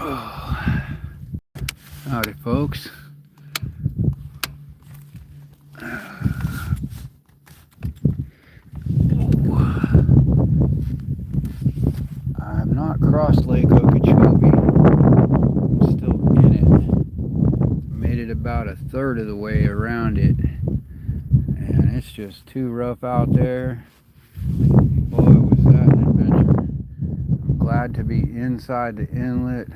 Oh, howdy, folks. I've not crossed Lake Okeechobee. I'm still in it. Made it about a third of the way around it, and it's just too rough out there. Boy, was that an adventure. I'm glad to be inside the inlet.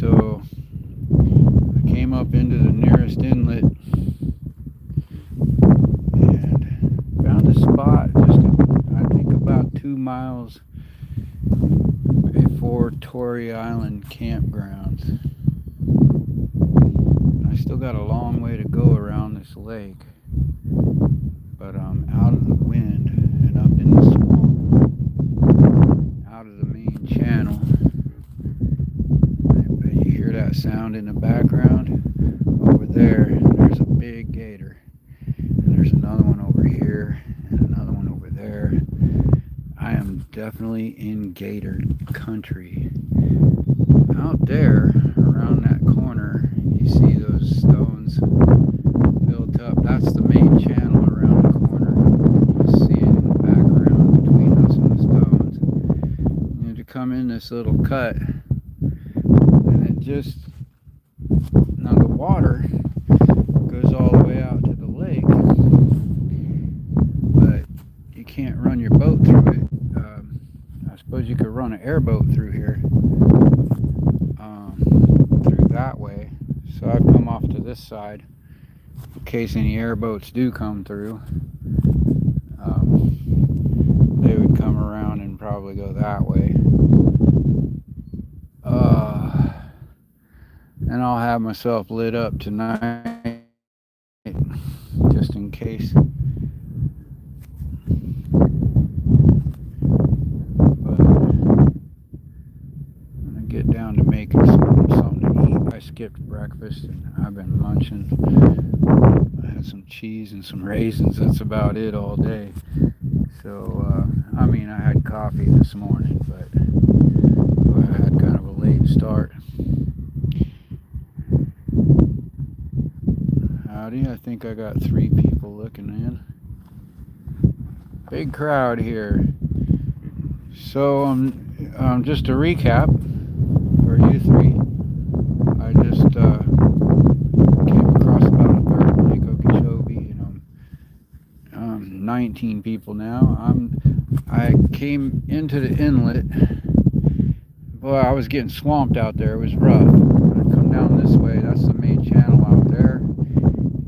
So I came up into the nearest inlet and found a spot just, I think, about 2 miles before Torrey Island campgrounds. I still got a long way to go around this lake, but I'm out of the wind and up in the swamp, out of the main channel. You hear that sound in the background? Over there's a big gator, and there's another one over here and another one over there. I am definitely in gator country. Out there around that corner, you see those stones built up. That's the main channel around the corner. You see it in the background between us and the stones. You have to come in this little cut, and it just, now the water goes all the way out to the lake, but you can't run your boat through it. I suppose you could run an airboat through here, through that way. So I've come off to this side in case any airboats do come through. They would come around and probably go that way. And I'll have myself lit up tonight, just in case. But I'm gonna get down to making something to eat. I skipped breakfast and I've been munching. I had some cheese and some raisins. That's about it all day. So, I mean, I had coffee this morning, but I had kind of a late start. Howdy, I think I got 3 people looking in. Big crowd here. So, just to recap for you 3, I just came across about a third of Lake Okeechobee, and I'm 19 people now. I came into the inlet. Boy, I was getting swamped out there. It was rough. When I come down this way, that's the main channel out there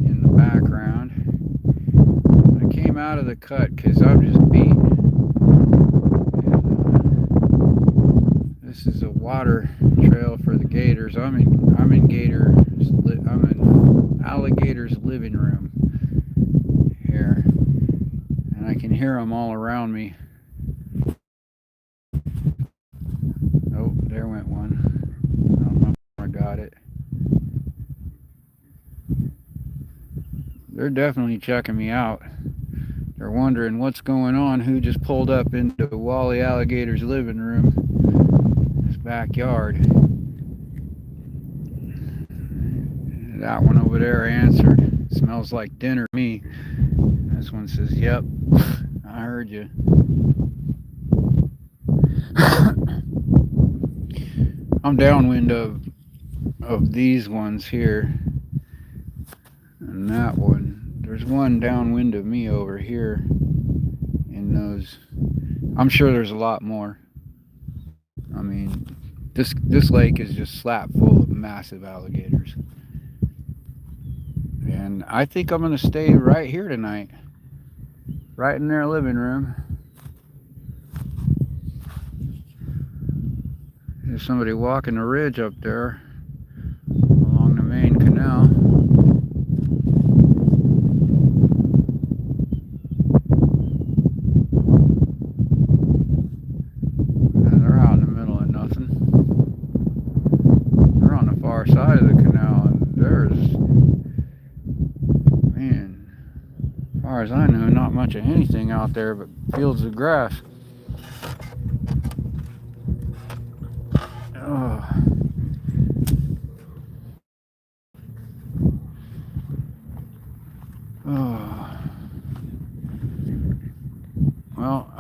in the background. I came out of the cut because I'm just beat. This is a water trail for the gators. I'm in alligators living room here, and I can hear them all around me. Oh, there went one. I don't know if I got it. They're definitely checking me out. They're wondering what's going on, who just pulled up into Wally Alligator's living room, his backyard. That one over there answered. Smells like dinner to me. This one says, yep, I heard you. I'm downwind of these ones here, and that one. There's one downwind of me over here in those. I'm sure there's a lot more. I mean, this lake is just slap full of massive alligators. And I think I'm going to stay right here tonight, right in their living room. There's somebody walking the ridge up there along the main canal. And they're out in the middle of nothing. They're on the far side of the canal, and there's, man, as far as I know, not much of anything out there but fields of grass. Oh.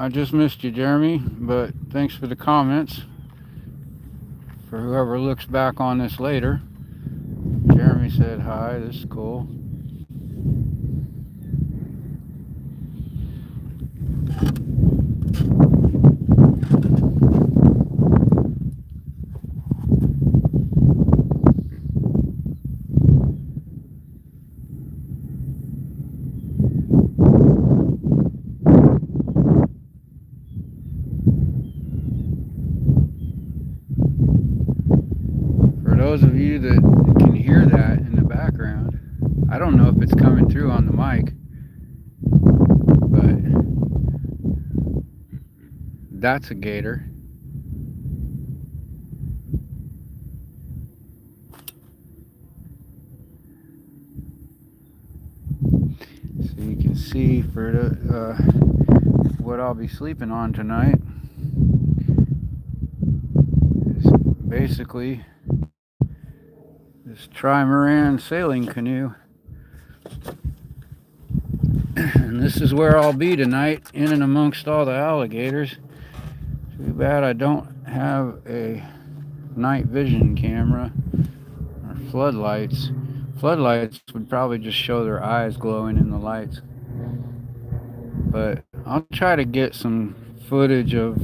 I just missed you, Jeremy, but thanks for the comments. For whoever looks back on this later, Jeremy said hi. This is cool. For those of you that can hear that in the background, I don't know if it's coming through on the mic, but that's a gator. So you can see for the what I'll be sleeping on tonight is basically this trimaran sailing canoe. And this is where I'll be tonight, in and amongst all the alligators. Too bad I don't have a night vision camera or floodlights. Floodlights would probably just show their eyes glowing in the lights. But I'll try to get some footage of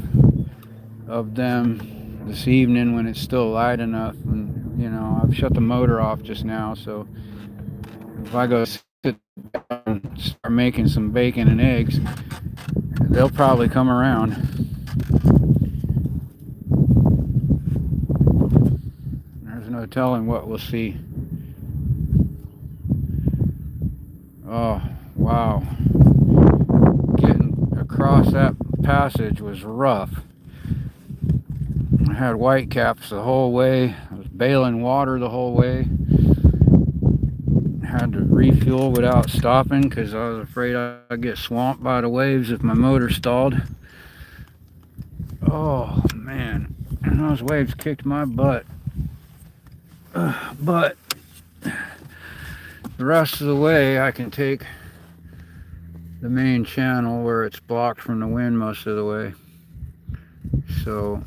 them this evening when it's still light enough. And you know, I've shut the motor off just now, so if I go sit down and start making some bacon and eggs, they'll probably come around. There's no telling what we'll see. Oh, wow. Getting across that passage was rough. I had whitecaps the whole way. I was bailing water the whole way. Had to refuel without stopping because I was afraid I'd get swamped by the waves if my motor stalled. Oh man, those waves kicked my butt. But the rest of the way I can take the main channel where it's blocked from the wind most of the way, so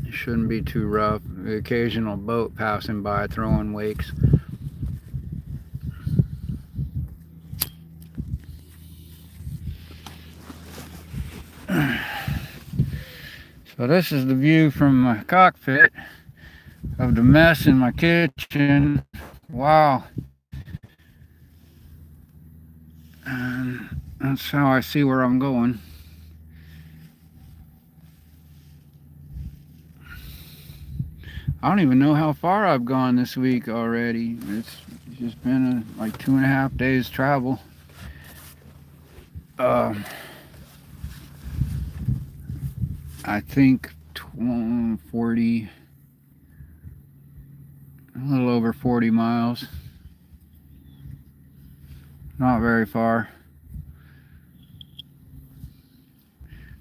it shouldn't be too rough. The occasional boat passing by throwing wakes. So this is the view from my cockpit of the mess in my kitchen. Wow. And that's how I see where I'm going. I don't even know how far I've gone this week already. It's just been like 2.5 days travel. I think 40, a little over 40 miles. Not very far.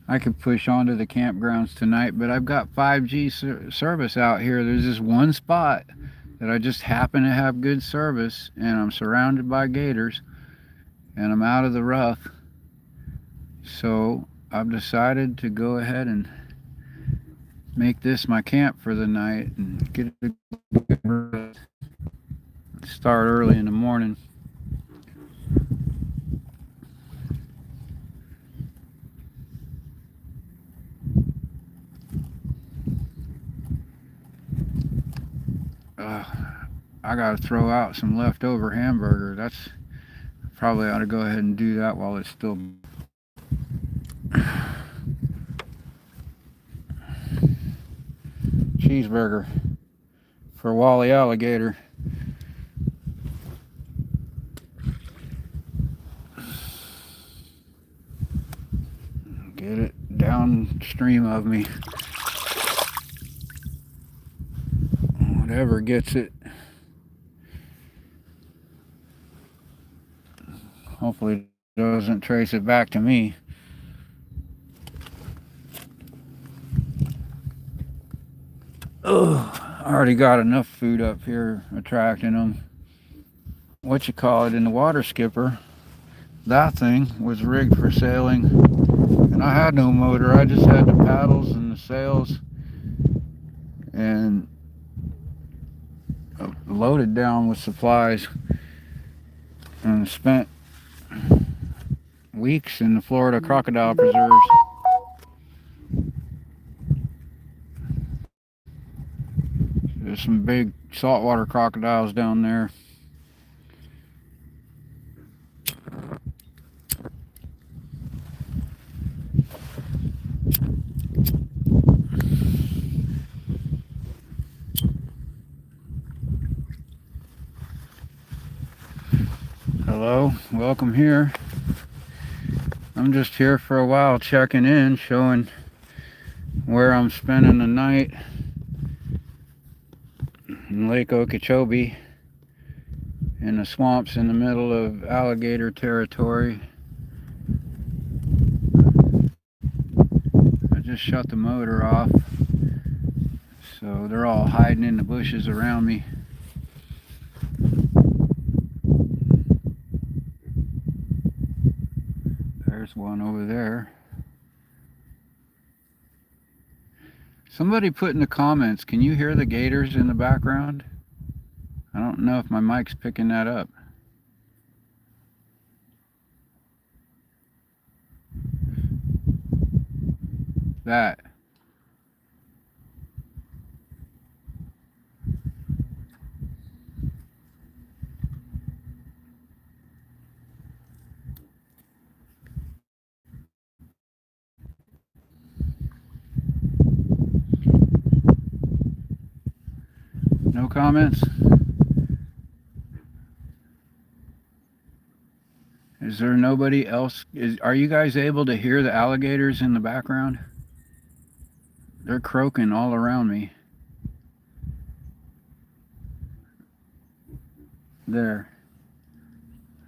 I could push onto the campgrounds tonight, but I've got 5G service out here. There's this one spot that I just happen to have good service, and I'm surrounded by gators, and I'm out of the rough. So I've decided to go ahead and make this my camp for the night and get a good rest. Start early in the morning. I gotta throw out some leftover hamburger. That's probably ought to go ahead and do that while it's still cheeseburger for Wally Alligator. Get it downstream of me. Whatever gets it. Hopefully it doesn't trace it back to me. Oh, I already got enough food up here attracting them. What you call it in the water skipper, that thing was rigged for sailing, and I had no motor. I just had the paddles and the sails, and loaded down with supplies, and spent weeks in the Florida crocodile preserves. There's some big saltwater crocodiles down there. Hello, welcome here. I'm just here for a while checking in, showing where I'm spending the night in Lake Okeechobee, in the swamps in the middle of alligator territory. I just shut the motor off, so they're all hiding in the bushes around me. There's one over there. Somebody put in the comments, can you hear the gators in the background? I don't know if my mic's picking that up. That. No comments? Is there nobody else? Are you guys able to hear the alligators in the background? They're croaking all around me. There.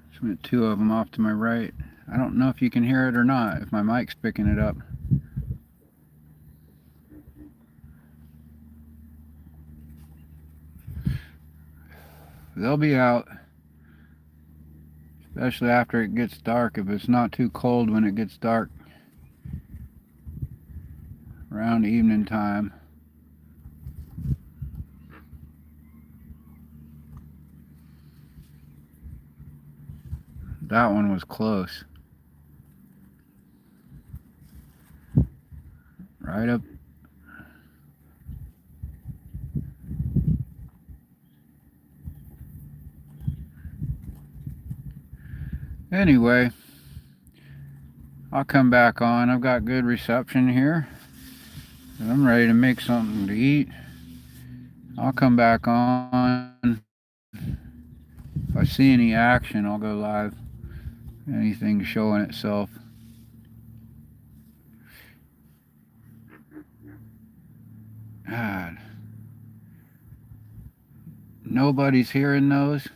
Just went two of them off to my right. I don't know if you can hear it or not, if my mic's picking it up. They'll be out, especially after it gets dark, if it's not too cold when it gets dark around evening time. That one was close. Right up. Anyway, I'll come back on. I've got good reception here. I'm ready to make something to eat. I'll come back on. If I see any action, I'll go live. Anything showing itself. God. Nobody's hearing those.